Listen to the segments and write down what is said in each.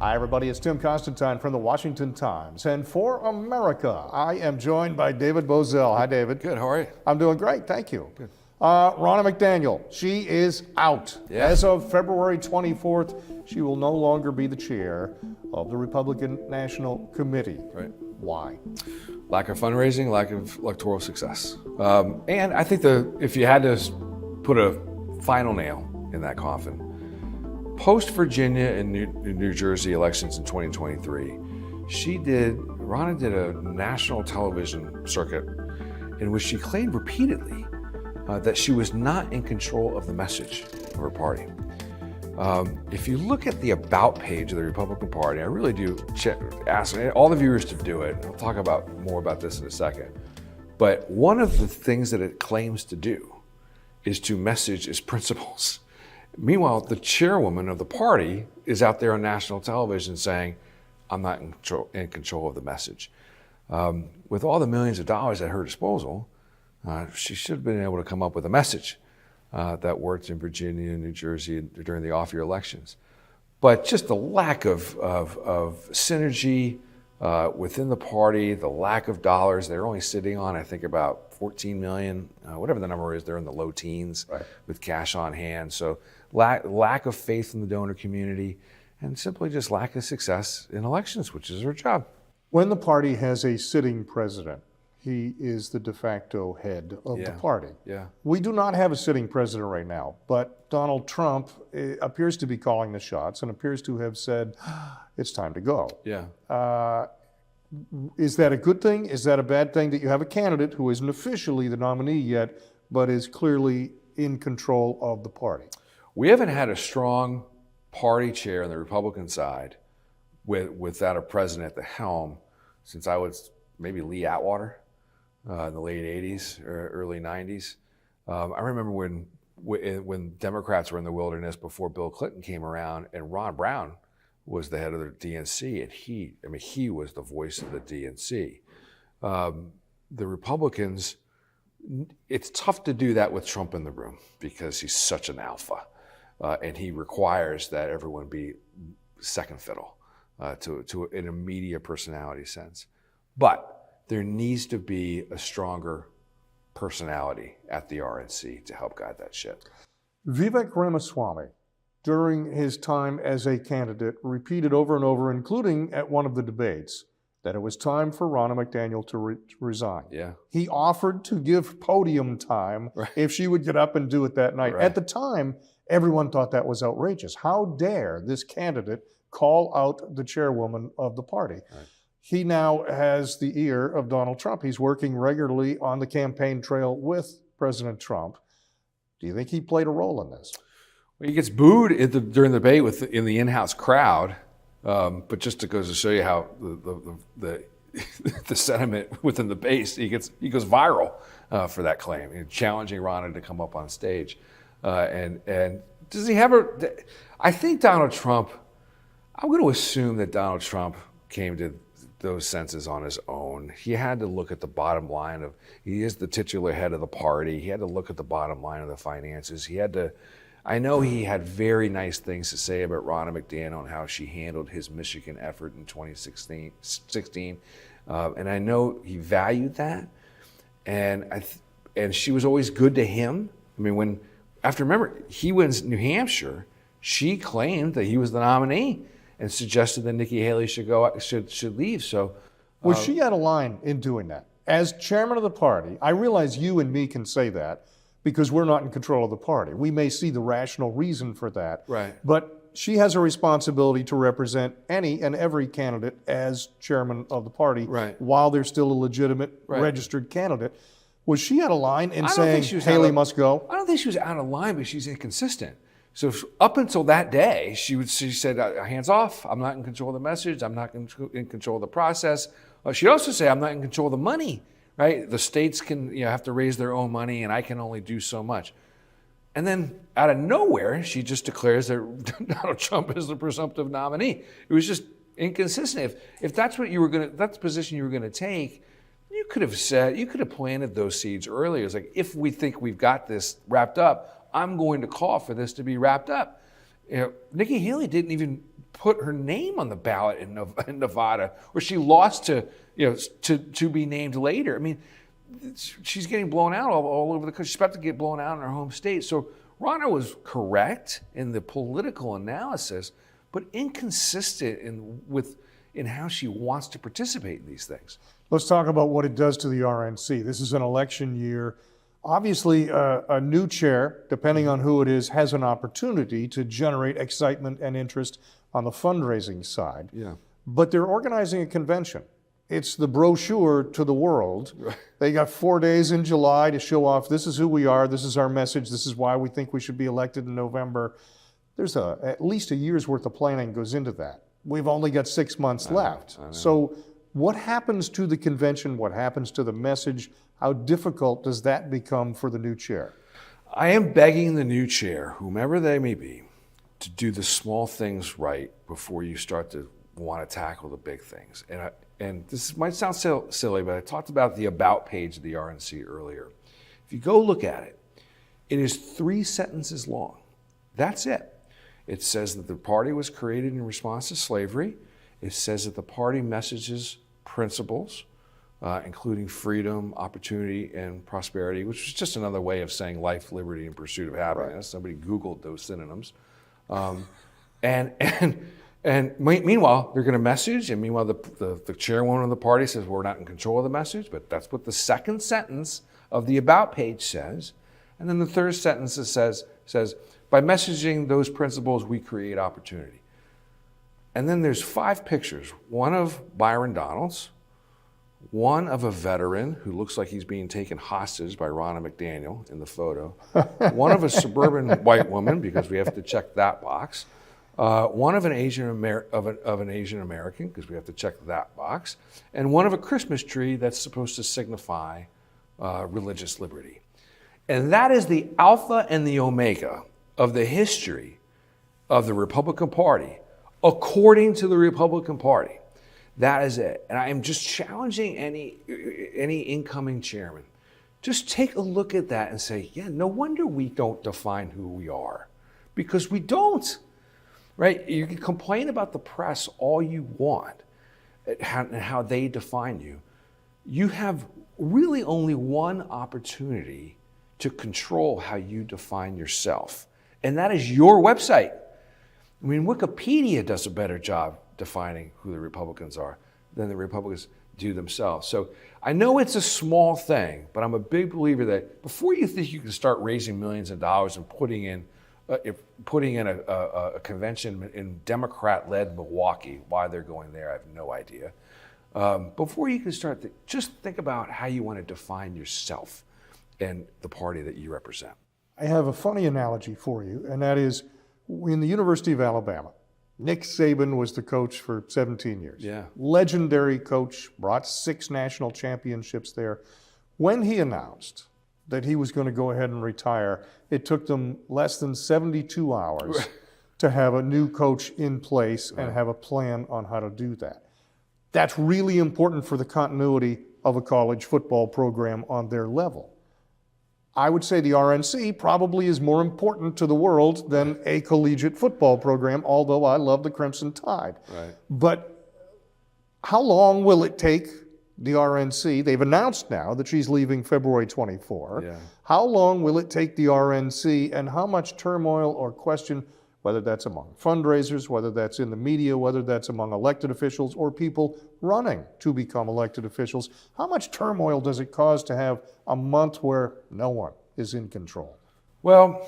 Hi, everybody. It's Tim Constantine from the Washington Times. And for America, I am joined by David Bozell. Hi, David. Good. How are you? I'm doing great. Thank you. Good. Ronna McDaniel, she is out. Yeah. As of February 24th, she will no longer be the chair of the Republican National Committee. Right. Why? Lack of fundraising, lack of electoral success. And I think if you had to put a final nail in that coffin, post-Virginia and New Jersey elections in 2023, Ronna did a national television circuit in which she claimed repeatedly that she was not in control of the message of her party. If you look at the About page of the Republican Party, I really do ask all the viewers to do it. I'll talk more about this in a second. But one of the things that it claims to do is to message its principles. Meanwhile, the chairwoman of the party is out there on national television saying, I'm not in control of the message. With all the millions of dollars at her disposal, she should have been able to come up with a message that worked in Virginia and New Jersey during the off-year elections. But just the lack of synergy within the party, the lack of dollars, they're only sitting on, I think, about 14 million, whatever the number is, they're in the low teens with cash on hand. So lack of faith in the donor community and simply just lack of success in elections, which is her job. When the party has a sitting president, he is the de facto head of the party. Yeah. We do not have a sitting president right now, but Donald Trump appears to be calling the shots and appears to have said, it's time to go. Yeah. Is that a good thing? Is that a bad thing that you have a candidate who isn't officially the nominee yet, but is clearly in control of the party? We haven't had a strong party chair on the Republican side without a president at the helm since I was maybe Lee Atwater in the late 80s or early 90s. I remember when Democrats were in the wilderness before Bill Clinton came around and Ron Brown was the head of the DNC, and he was the voice of the DNC. The Republicans, it's tough to do that with Trump in the room because he's such an alpha, and he requires that everyone be second fiddle to an immediate personality sense. But there needs to be a stronger personality at the RNC to help guide that ship. Vivek Ramaswamy, during his time as a candidate, repeated over and over, including at one of the debates, that it was time for Ronna McDaniel to resign. Yeah. He offered to give podium time if she would get up and do it that night. At the time, everyone thought that was outrageous. How dare this candidate call out the chairwoman of the party? He now has the ear of Donald Trump. He's working regularly on the campaign trail with President Trump. Do you think he played a role in this? Well, he gets booed during the debate in the in-house crowd, but just goes to show you how the sentiment within the base, he goes viral for that claim, challenging Ronna to come up on stage. And does he have I think Donald Trump, I'm going to assume that Donald Trump came to those senses on his own. He had to look at the bottom line he is the titular head of the party. He had to look at the bottom line of the finances. I know he had very nice things to say about Ronna McDaniel and how she handled his Michigan effort in 2016. And I know he valued that. And she was always good to him. I mean, remember, he wins New Hampshire, she claimed that he was the nominee and suggested that Nikki Haley should leave. So, was she out of line in doing that? As chairman of the party, I realize you and me can say that because we're not in control of the party. We may see the rational reason for that. Right. But she has a responsibility to represent any and every candidate as chairman of the party while they're still a legitimate registered candidate. Was she out of line in saying Haley must go? I don't think she was out of line, but she's inconsistent. So up until that day, she said, hands off, I'm not in control of the message, I'm not in control of the process. She'd also say, I'm not in control of the money, right? The states can have to raise their own money and I can only do so much. And then out of nowhere, she just declares that Donald Trump is the presumptive nominee. It was just inconsistent. If that's that's the position you were gonna take, you could have planted those seeds earlier. It's like, if we think we've got this wrapped up, I'm going to call for this to be wrapped up. Nikki Haley didn't even put her name on the ballot in Nevada, or she lost to be named later. I mean, she's getting blown out all over the country. She's about to get blown out in her home state. So Ronna was correct in the political analysis, but inconsistent in how she wants to participate in these things. Let's talk about what it does to the RNC. This is an election year. Obviously, a new chair, depending on who it is, has an opportunity to generate excitement and interest on the fundraising side. Yeah. But they're organizing a convention. It's the brochure to the world. Right. They got 4 days in July to show off, this is who we are, this is our message, this is why we think we should be elected in November. There's at least a year's worth of planning goes into that. We've only got 6 months left. So what happens to the convention? What happens to the message? How difficult does that become for the new chair? I am begging the new chair, whomever they may be, to do the small things right before you start to want to tackle the big things. And this might sound silly, but I talked about the About page of the RNC earlier. If you go look at it, it is 3 sentences long. That's it. It says that the party was created in response to slavery. It says that the party messages principles, including freedom, opportunity, and prosperity, which is just another way of saying life, liberty, and pursuit of happiness. Right. Somebody Googled those synonyms. And meanwhile, they're going to message, and meanwhile, the chairwoman of the party says, we're not in control of the message, but that's what the second sentence of the About page says. And then the third sentence says, by messaging those principles, we create opportunity. And then there's 5 pictures, one of Byron Donalds, one of a veteran who looks like he's being taken hostage by Ronna McDaniel in the photo, one of a suburban white woman, because we have to check that box, one of an Asian American, because we have to check that box, and one of a Christmas tree that's supposed to signify religious liberty. And that is the alpha and the omega of the history of the Republican Party, according to the Republican Party. That is it. And I am just challenging any incoming chairman. Just take a look at that and say, yeah, no wonder we don't define who we are. Because we don't. Right? You can complain about the press all you want and how they define you. You have really only one opportunity to control how you define yourself. And that is your website. I mean, Wikipedia does a better job defining who the Republicans are than the Republicans do themselves. So I know it's a small thing, but I'm a big believer that before you think you can start raising millions of dollars and putting in a convention in Democrat-led Milwaukee, why they're going there, I have no idea. Before you can start, just think about how you want to define yourself and the party that you represent. I have a funny analogy for you, and that is in the University of Alabama. Nick Saban was the coach for 17 years. Yeah. Legendary coach, brought 6 national championships there. When he announced that he was going to go ahead and retire, it took them less than 72 hours to have a new coach in place and have a plan on how to do that. That's really important for the continuity of a college football program on their level. I would say the RNC probably is more important to the world than a collegiate football program, although I love the Crimson Tide. Right. But how long will it take the RNC? They've announced now that she's leaving February 24. Yeah. How long will it take the RNC, and how much turmoil or question, whether that's among fundraisers, whether that's in the media, whether that's among elected officials or people running to become elected officials, how much turmoil does it cause to have a month where no one is in control? Well,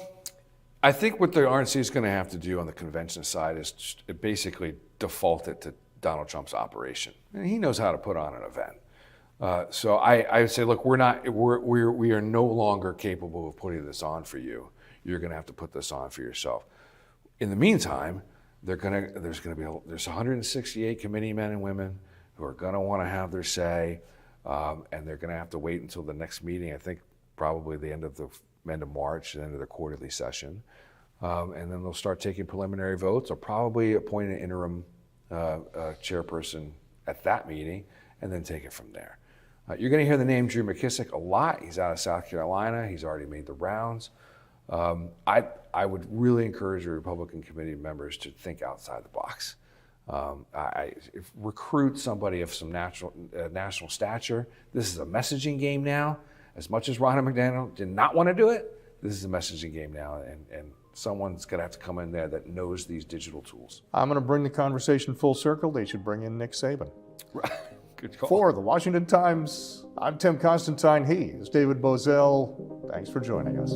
I think what the RNC is going to have to do on the convention side is just basically default it to Donald Trump's operation. And he knows how to put on an event. So I would say, look, we are no longer capable of putting this on for you. You're going to have to put this on for yourself. In the meantime, there's 168 committee men and women who are going to want to have their say, and they're going to have to wait until the next meeting. I think probably the end of March, the end of the quarterly session, and then they'll start taking preliminary votes. They'll probably appoint an interim chairperson at that meeting, and then take it from there. You're going to hear the name Drew McKissick a lot. He's out of South Carolina. He's already made the rounds. I would really encourage the Republican committee members to think outside the box. Recruit somebody of some national stature. This is a messaging game now. As much as Ronna McDaniel did not want to do it, this is a messaging game now, and someone's going to have to come in there that knows these digital tools. I'm going to bring the conversation full circle. They should bring in Nick Saban. Good call. For the Washington Times, I'm Tim Constantine. He is David Bozell. Thanks for joining us.